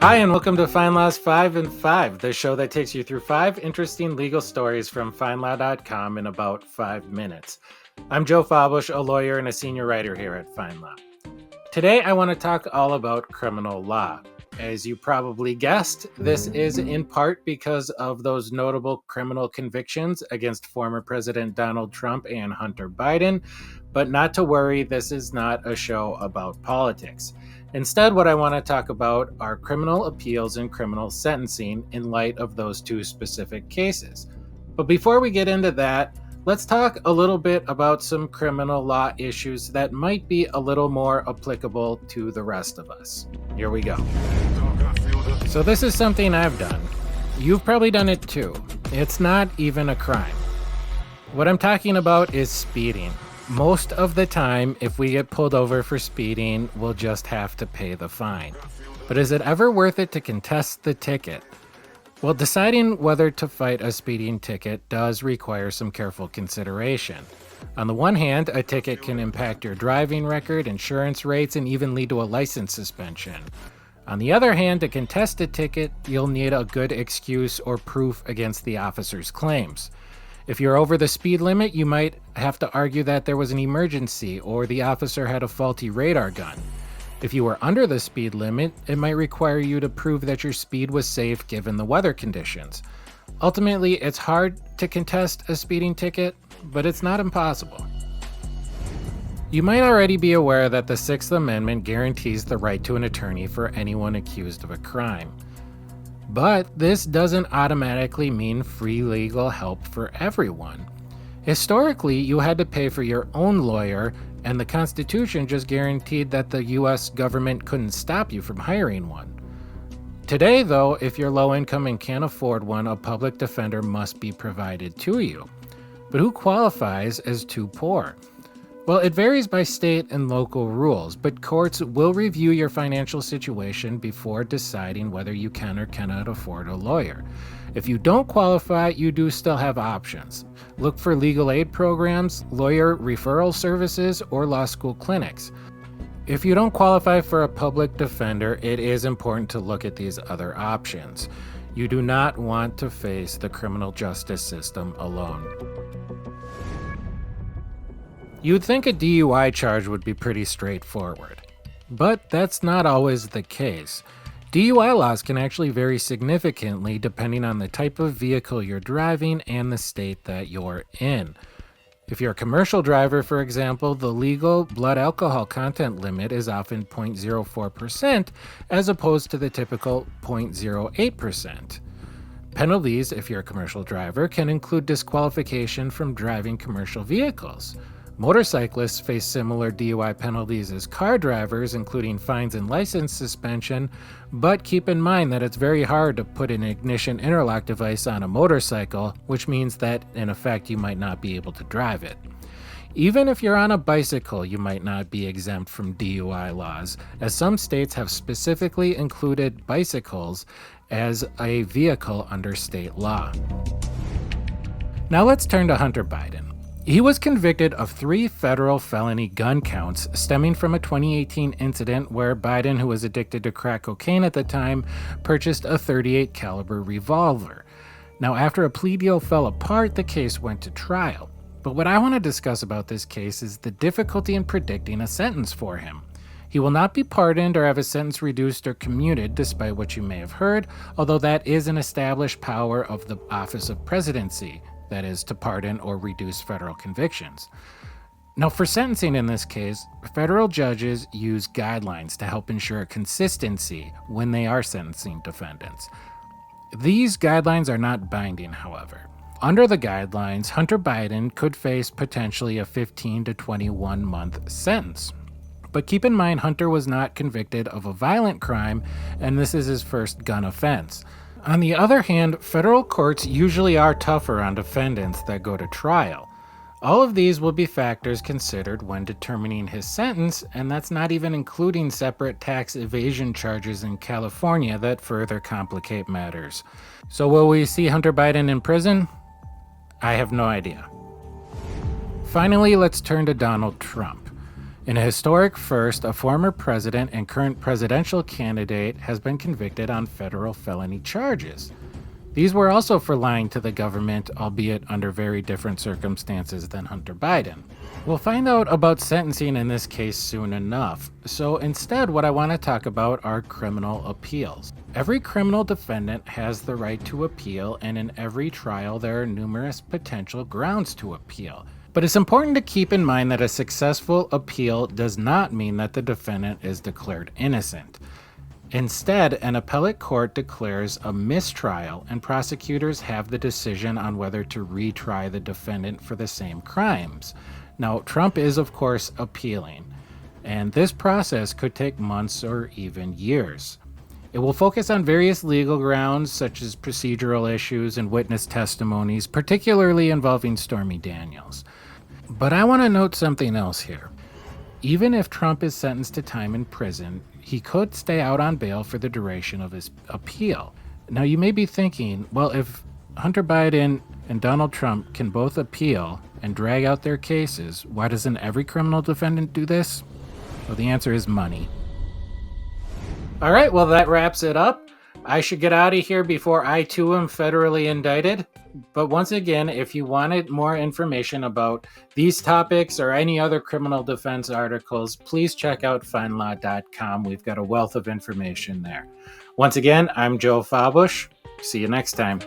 Hi, and welcome to FindLaw's 5 and 5, the show that takes you through 5 interesting legal stories from FindLaw.com in about 5 minutes. I'm Joe Fabush, a lawyer and a senior writer here at FindLaw. Today, I want to talk all about criminal law. As you probably guessed, this is in part because of those notable criminal convictions against former President Donald Trump and Hunter Biden. But not to worry, this is not a show about politics. Instead, what I want to talk about are criminal appeals and criminal sentencing in light of those two specific cases. But before we get into that, let's talk a little bit about some criminal law issues that might be a little more applicable to the rest of us. Here we go. So this is something I've done. You've probably done it too. It's not even a crime. What I'm talking about is speeding. Most of the time, if we get pulled over for speeding, we'll just have to pay the fine. But is it ever worth it to contest the ticket? Well, deciding whether to fight a speeding ticket does require some careful consideration. On the one hand, a ticket can impact your driving record, insurance rates, and even lead to a license suspension. On the other hand, to contest a ticket, you'll need a good excuse or proof against the officer's claims. If you're over the speed limit, you might have to argue that there was an emergency or the officer had a faulty radar gun. If you were under the speed limit, it might require you to prove that your speed was safe given the weather conditions. Ultimately, it's hard to contest a speeding ticket, but it's not impossible. You might already be aware that the Sixth Amendment guarantees the right to an attorney for anyone accused of a crime. But this doesn't automatically mean free legal help for everyone. Historically, you had to pay for your own lawyer, and the Constitution just guaranteed that the US government couldn't stop you from hiring one. Today, though, if you're low income and can't afford one, a public defender must be provided to you. But who qualifies as too poor? Well, it varies by state and local rules, but courts will review your financial situation before deciding whether you can or cannot afford a lawyer. If you don't qualify, you do still have options. Look for legal aid programs, lawyer referral services, or law school clinics. If you don't qualify for a public defender, it is important to look at these other options. You do not want to face the criminal justice system alone. You'd think a DUI charge would be pretty straightforward, but that's not always the case. DUI laws can actually vary significantly depending on the type of vehicle you're driving and the state that you're in. If you're a commercial driver, for example, the legal blood alcohol content limit is often 0.04% as opposed to the typical 0.08%. Penalties, if you're a commercial driver, can include disqualification from driving commercial vehicles. Motorcyclists face similar DUI penalties as car drivers, including fines and license suspension, but keep in mind that it's very hard to put an ignition interlock device on a motorcycle, which means that, in effect, you might not be able to drive it. Even if you're on a bicycle, you might not be exempt from DUI laws, as some states have specifically included bicycles as a vehicle under state law. Now let's turn to Hunter Biden. He was convicted of 3 federal felony gun counts stemming from a 2018 incident where Biden, who was addicted to crack cocaine at the time, purchased a .38 caliber revolver. Now, after a plea deal fell apart, the case went to trial. But what I want to discuss about this case is the difficulty in predicting a sentence for him. He will not be pardoned or have his sentence reduced or commuted, despite what you may have heard, although that is an established power of the Office of Presidency. That is, to pardon or reduce federal convictions. Now, for sentencing in this case, federal judges use guidelines to help ensure consistency when they are sentencing defendants. These guidelines are not binding, however. Under the guidelines, Hunter Biden could face potentially a 15 to 21-month sentence. But keep in mind, Hunter was not convicted of a violent crime, and this is his first gun offense. On the other hand, federal courts usually are tougher on defendants that go to trial. All of these will be factors considered when determining his sentence, and that's not even including separate tax evasion charges in California that further complicate matters. So will we see Hunter Biden in prison? I have no idea. Finally, let's turn to Donald Trump. In a historic first, a former president and current presidential candidate has been convicted on federal felony charges. These were also for lying to the government, albeit under very different circumstances than Hunter Biden. We'll find out about sentencing in this case soon enough. So instead, what I want to talk about are criminal appeals. Every criminal defendant has the right to appeal, and in every trial, there are numerous potential grounds to appeal. But it's important to keep in mind that a successful appeal does not mean that the defendant is declared innocent. Instead, an appellate court declares a mistrial, and prosecutors have the decision on whether to retry the defendant for the same crimes. Now, Trump is, of course, appealing, and this process could take months or even years. It will focus on various legal grounds, such as procedural issues and witness testimonies, particularly involving Stormy Daniels. But I want to note something else here. Even if Trump is sentenced to time in prison, he could stay out on bail for the duration of his appeal. Now, you may be thinking, well, if Hunter Biden and Donald Trump can both appeal and drag out their cases, why doesn't every criminal defendant do this? Well, the answer is money. All right, well, that wraps it up. I should get out of here before I too am federally indicted. But once again, if you wanted more information about these topics or any other criminal defense articles, please check out FindLaw.com. We've got a wealth of information there. Once again, I'm Joe Fabush. See you next time.